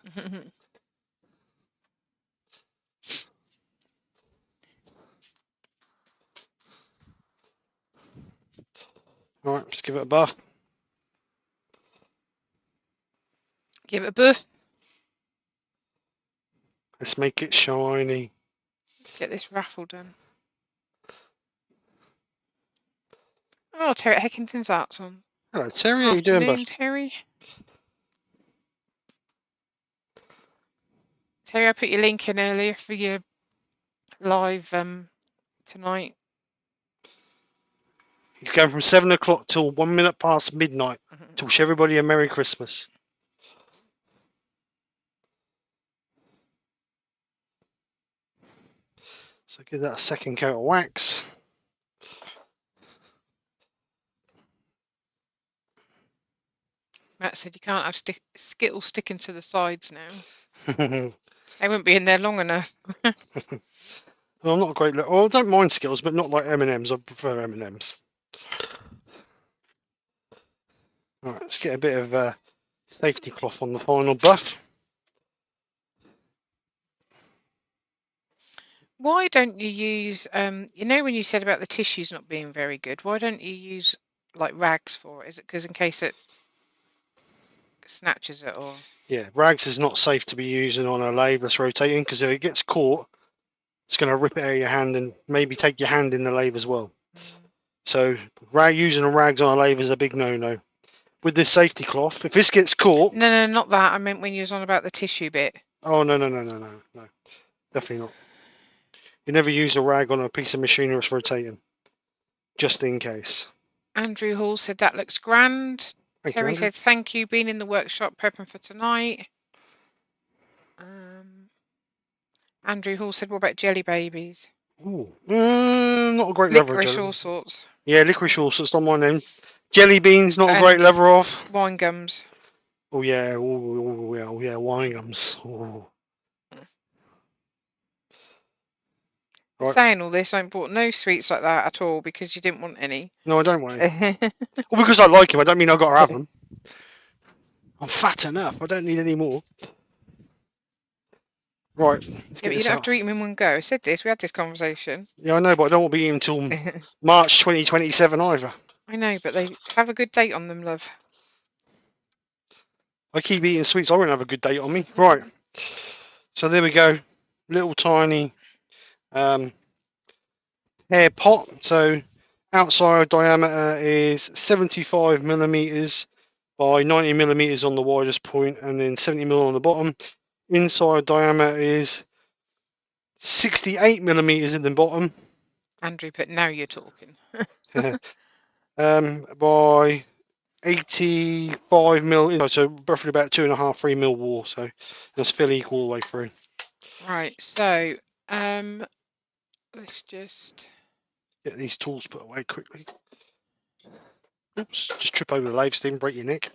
All right, let's give it a buff. Give it a buff. Let's make it shiny. Let's get this raffle done. Oh, Terry at Heckington's Art's on. Hello, Terry. How you doing, bud? Terry. Terry, I put your link in earlier for your live tonight. You're going from 7 o'clock till 1 minute past midnight to wish everybody a Merry Christmas. So give that a second coat of wax. Matt said you can't have Skittles sticking to the sides now. They won't be in there long enough. Well, I'm not a great. Well, I don't mind Skittles, but not like M&Ms. I prefer M&Ms. All right, let's get a bit of safety cloth on the final buff. Why don't you use, you know, when you said about the tissues not being very good, why don't you use like rags for it? Is it because in case it snatches it or? Yeah, rags is not safe to be using on a lathe that's rotating because if it gets caught, it's going to rip it out of your hand and maybe take your hand in the lathe as well. So using a rags on a lathe is a big no-no. With this safety cloth, if this gets caught... No, not that. I meant when you was on about the tissue bit. Oh, no. Definitely not. You never use a rag on a piece of machinery that's rotating, just in case. Andrew Hall said that looks grand. Terry said thank you, been in the workshop prepping for tonight. Andrew Hall said, what about jelly babies? Ooh, not a great level. Licorice all sorts. Yeah, licorice all sorts, not my name. Jelly beans, not a great level of. Wine gums. Oh yeah, wine gums. Ooh. Right. Saying all this, I bought no sweets like that at all because you didn't want any. No, I don't want any. Well, because I like them, I don't mean I've got to have them. I'm fat enough, I don't need any more. Right, let's Yeah, get but you this don't have out. to eat them in one go. I said this. We had this conversation. Yeah, I know, but I don't want to be eating until March 2027 either. I know, but they have a good date on them, love. I keep eating sweets, I won't have a good date on me. Right, so there we go. Little tiny pear pot. So outside diameter is 75 millimeters by 90 millimeters on the widest point, and then 70 mil on the bottom. Inside diameter is 68 millimeters in the bottom. Andrew put, now you're talking. By 85 mil, so roughly about 2.5, 3 mil wall. So that's fairly equal all the way through. Right, so let's just Get these tools put away quickly. Oops, just trip over the lathe, Stephen, break your neck.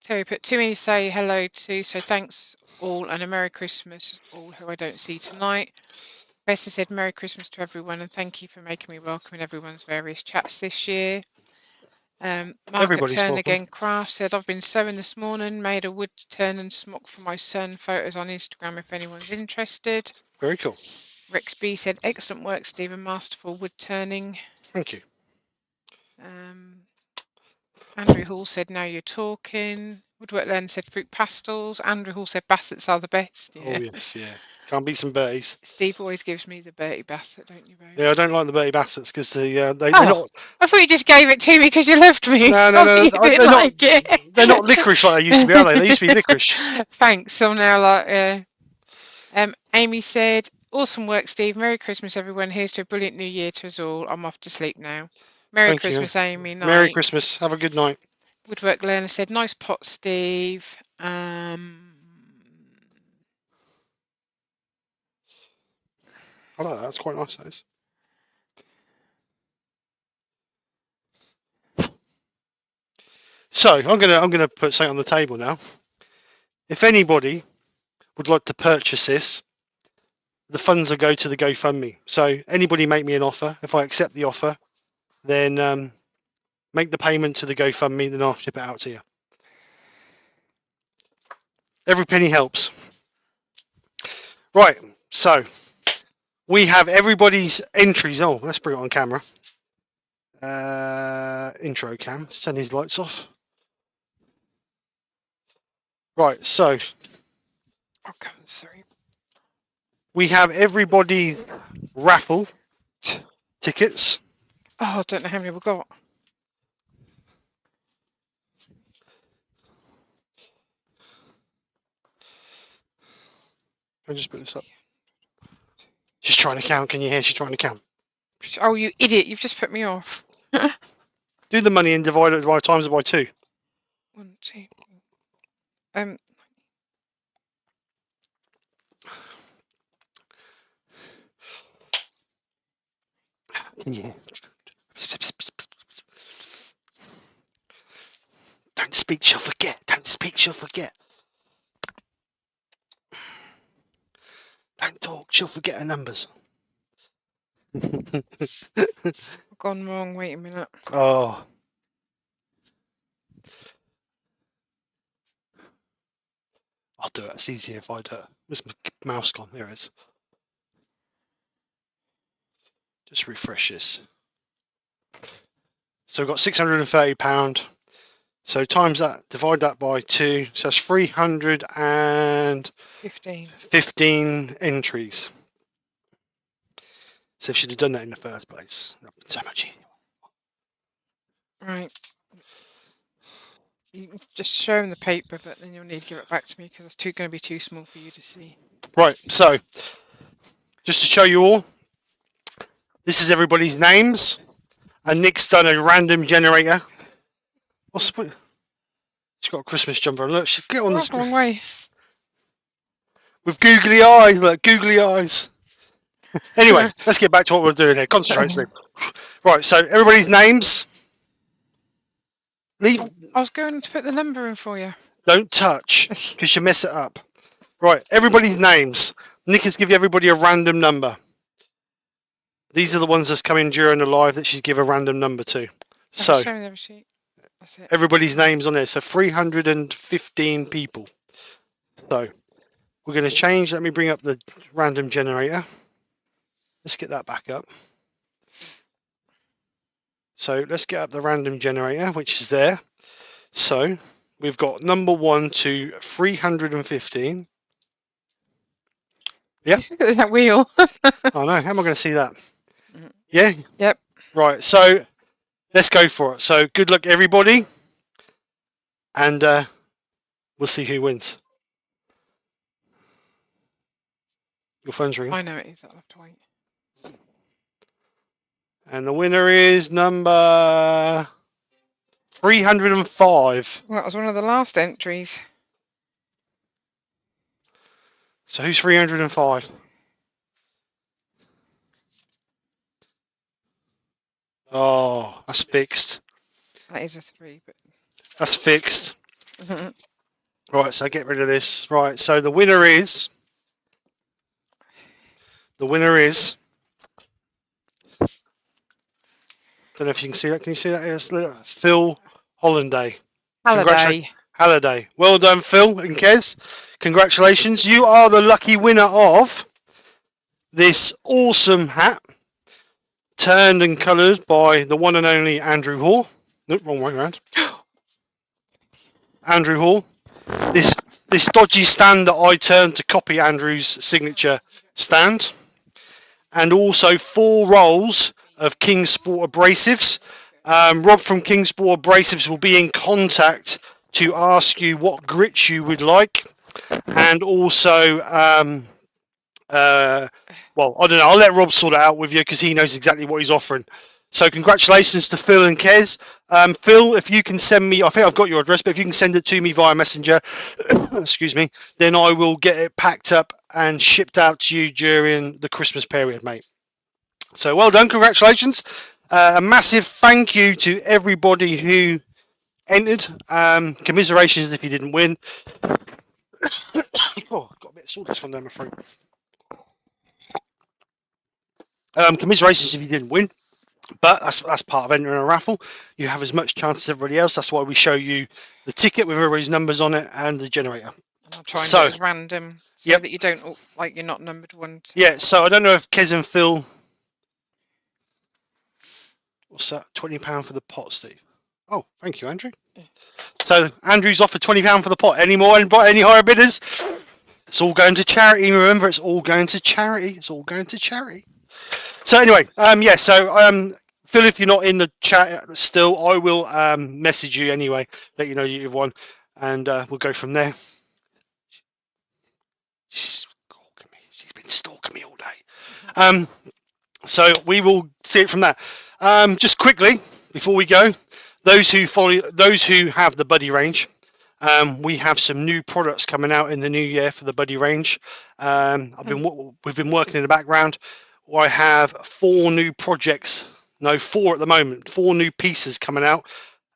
Terry put, too many to say hello to, so thanks all and a Merry Christmas, all who I don't see tonight. Bessa said Merry Christmas to everyone and thank you for making me welcome in everyone's various chats this year. Mark at Everybody's Turn welcome. Again Krafts said, I've been sewing this morning, made a wood turn and smock for my son, photos on Instagram if anyone's interested. Very cool. Rex B said, excellent work, Stephen, masterful wood turning. Thank you. Andrew Hall said, now you're talking. Woodwork Learn said, fruit pastels. Andrew Hall said, bassets are the best. Yeah. Oh, yes, yeah. Can't beat some Berties. Steve always gives me the Bertie Bassett, don't you, babe? Yeah, I don't like the Bertie Bassets because they're Oh, not. I thought you just gave it to me because you loved me. No, no, I no. thought you didn't They're not. like it. They're not licorice like they used to be, are they? They used to be licorice. Thanks. I'm now like, Amy said, awesome work, Steve. Merry Christmas, everyone. Here's to a brilliant new year to us all. I'm off to sleep now. Merry Thank you. Christmas, Amy. Merry Night. Christmas. Have a good night. Woodwork Learner said, nice pot, Steve. I like that. That's quite nice, those. So I'm gonna put something on the table now. If anybody would like to purchase this, the funds will go to the GoFundMe. So anybody make me an offer. If I accept the offer, then make the payment to the GoFundMe, then I'll ship it out to you. Every penny helps. Right, so we have everybody's entries. Oh, let's bring it on camera. Intro cam. Let's turn these lights off. Right, so we have everybody's raffle tickets. Oh, I don't know how many we've got. I'll just put this up. She's trying to count. Can you hear? She's trying to count. Oh, you idiot. You've just put me off. Do the money and divide it by times it by 2. 1, 2. Can you hear? Don't speak, she'll forget. Don't speak, she'll forget. Don't talk, she'll forget her numbers. I've gone wrong. Wait a minute. Oh. I'll do it. It's easier if I do it. Where's my mouse gone? There it is. Just refresh this. So we've got £630. So times that, divide that by 2. So that's 315 entries. So if she'd have done that in the first place, that would be so much easier. Right. You can just show them the paper, but then you'll need to give it back to me because it's going to be too small for you to see. Right, so just to show you all, this is everybody's names, and Nick's done a random generator. She's got a Christmas jumper on. Look, she's get on the screen. Wrong way. With googly eyes, look, googly eyes. Anyway, let's get back to what we're doing here. Concentrate, Steve. Right, so everybody's names. Leave. I was going to put the number in for you. Don't touch, because you mess it up. Right, everybody's names. Nick has given everybody a random number. These are the ones that's coming during the live that she's give a random number to. So, that's it. Everybody's names on there. So 315 people. So We're going to change. Let me bring up the random generator. Let's get that back up. So let's get up the random generator, which is there. So we've got number 1 to 315. Yeah. Look at that wheel. Oh no, how am I going to see that? Yeah. Yep. Right. So let's go for it. So good luck, everybody, and we'll see who wins. Your phone's ringing. I know it is. I'll have to wait. And the winner is number 305. Well, that was one of the last entries. So who's 305? Oh, that's fixed. That is a 3, but That's fixed. Right, so get rid of this. Right, so the winner is. Don't know if you can see that. Can you see that? It's Phil Hollanday. Halliday. Halliday. Well done, Phil and Kez. Congratulations. You are the lucky winner of this awesome hat, turned and coloured by the one and only Andrew Hall. Nope, wrong way around. Andrew Hall. This dodgy stand that I turned to copy Andrew's signature stand. And also 4 rolls of King Sport Abrasives. Rob from King Sport Abrasives will be in contact to ask you what grits you would like. And also, well, I don't know. I'll let Rob sort it out with you because he knows exactly what he's offering. So congratulations to Phil and Kez. Phil, if you can send me, I think I've got your address, but if you can send it to me via Messenger, excuse me, then I will get it packed up and shipped out to you during the Christmas period, mate. So well done, congratulations. A massive thank you to everybody who entered. Commiserations if you didn't win. Oh, got a bit of sawdust on down my throat. Commiserations if you didn't win. But that's part of entering a raffle. You have as much chance as everybody else. That's why we show you the ticket with everybody's numbers on it and the generator. And I'll try and do it as random so that you don't like you're not numbered 1 to... Yeah, so I don't know if Kez and Phil. What's that? £20 for the pot, Steve. Oh, thank you, Andrew. Yeah. So Andrew's offered £20 for the pot. Any more? Any higher bidders? It's all going to charity. Remember, it's all going to charity. It's all going to charity. So anyway, yeah. So Phil, if you're not in the chat still, I will message you anyway, let you know you've won, and we'll go from there. She's stalking me. She's been stalking me all day. So we will see it from there. Just quickly before we go, those who have the Buddy range, we have some new products coming out in the new year for the Buddy range. We've been working in the background. I have 4 new projects. No, 4 at the moment. 4 new pieces coming out.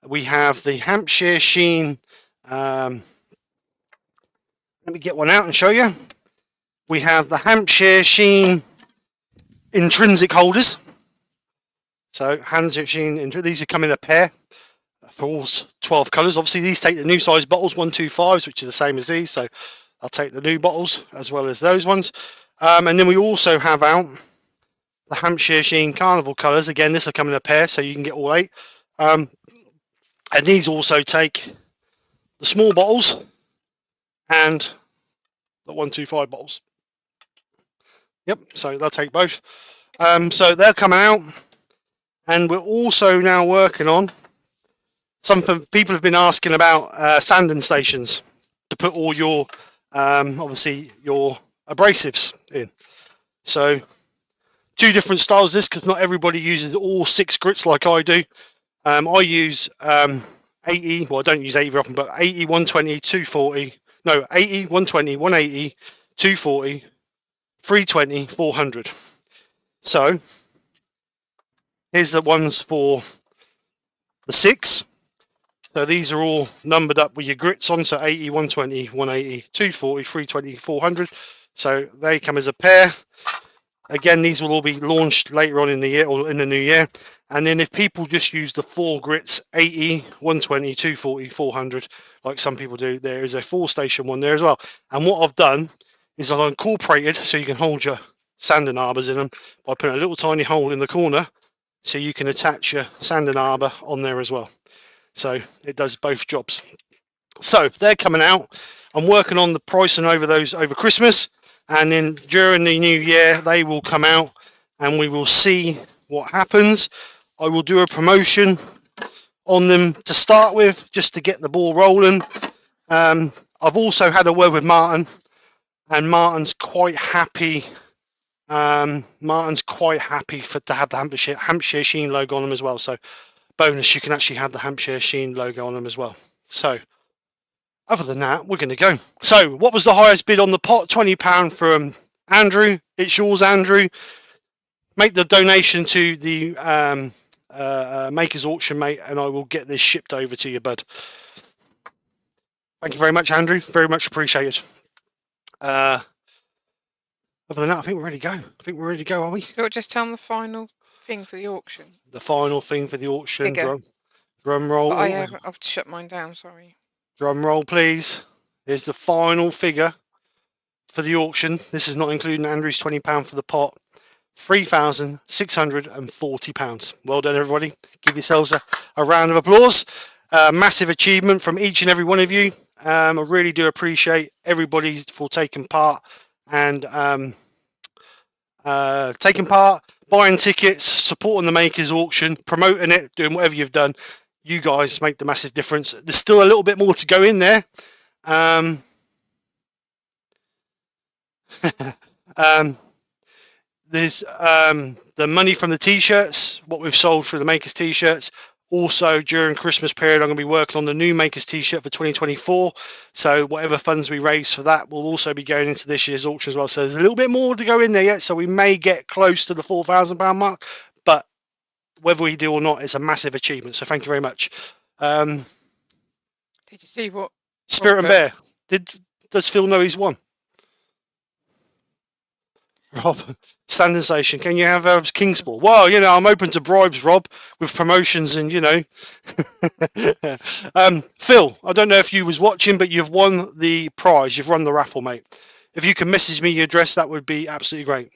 We have the Hampshire Sheen. Let me get one out and show you. We have the Hampshire Sheen intrinsic holders. So Hampshire Sheen, these are coming in a pair for all 12 colours. Obviously, these take the new size bottles, 125s, which is the same as these. So I'll take the new bottles as well as those ones. And then we also have out the Hampshire Sheen Carnival colours. Again, this will come in a pair, so you can get all 8. And these also take the small bottles and the 125 bottles. Yep, so they'll take both. So they're coming out. And we're also now working on something people have been asking about sanding stations to put all your, obviously, your abrasives in. So 2 different styles of this because not everybody uses all 6 grits like I do. I use 80, well I don't use 80 very often, but 80, 120, 240, no 80, 120, 180, 240, 320, 400. So here's the ones for the 6. So these are all numbered up with your grits on, so 80, 120, 180, 240, 320, 400. So they come as a pair. Again, these will all be launched later on in the year or in the new year. And then if people just use the 4 grits, 80, 120, 240, 400, like some people do, there is a 4-station one there as well. And what I've done is I've incorporated so you can hold your sanding arbors in them by putting a little tiny hole in the corner so you can attach your sanding arbor on there as well. So it does both jobs. So they're coming out. I'm working on the pricing over those over Christmas, and then during the new year they will come out and we will see what happens. I will do a promotion on them to start with just to get the ball rolling. I've also had a word with Martin, and Martin's quite happy. Martin's quite happy to have the Hampshire Sheen logo on them as well. So bonus, you can actually have the Hampshire Sheen logo on them as well. So other than that, we're going to go. So what was the highest bid on the pot? £20 from Andrew. It's yours, Andrew. Make the donation to the Makers Auction, mate, and I will get this shipped over to you, bud. Thank you very much, Andrew. Very much appreciated. Other than that, I think we're ready to go. I think we're ready to go, are we? So just tell them the final thing for the auction. The final thing for the auction. Figure. Drum roll. But I've shut mine down, sorry. Drum roll, please. Here's the final figure for the auction. This is not including Andrew's £20 for the pot. £3,640. Well done, everybody. Give yourselves a round of applause. Massive achievement from each and every one of you. I really do appreciate everybody for taking part and buying tickets, supporting the Makers Auction, promoting it, doing whatever you've done. You guys make the massive difference. There's still a little bit more to go in there. There's the money from the t-shirts, what we've sold for the Makers t-shirts. Also, during Christmas period, I'm going to be working on the new Makers t-shirt for 2024. So whatever funds we raise for that will also be going into this year's auction as well. So there's a little bit more to go in there yet. So we may get close to the £4,000 mark. But whether we do or not, it's a massive achievement. So thank you very much. Did you see what? Spirit and Bear. Does Phil know he's won? Rob, standing station. Can you have Kingsport? Well, you know, I'm open to bribes, Rob, with promotions and, you know. Phil, I don't know if you was watching, but you've won the prize. You've run the raffle, mate. If you can message me your address, that would be absolutely great.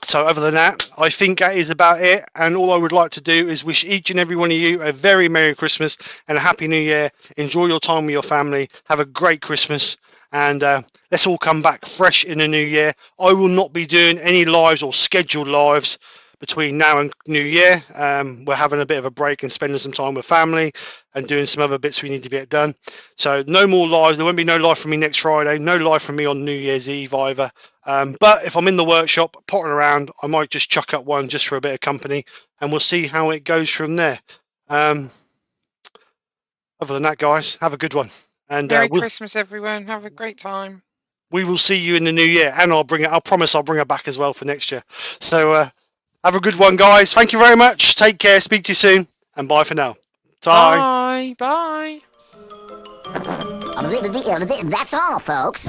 So other than that, I think that is about it. And all I would like to do is wish each and every one of you a very Merry Christmas and a Happy New Year. Enjoy your time with your family. Have a great Christmas. And let's all come back fresh in the new year. I will not be doing any lives or scheduled lives between now and New Year. We're having a bit of a break and spending some time with family and doing some other bits we need to get done. So no more lives. There won't be no live from me next Friday. No live from me on New Year's Eve either. But if I'm in the workshop potting around, I might just chuck up one just for a bit of company, and we'll see how it goes from there. Other than that, guys, have a good one. And Merry Christmas, everyone. Have a great time. We will see you in the new year, and I promise I'll bring her back as well for next year. So have a good one, guys. Thank you very much. Take care. Speak to you soon, and bye for now. Bye. Bye. That's all, folks.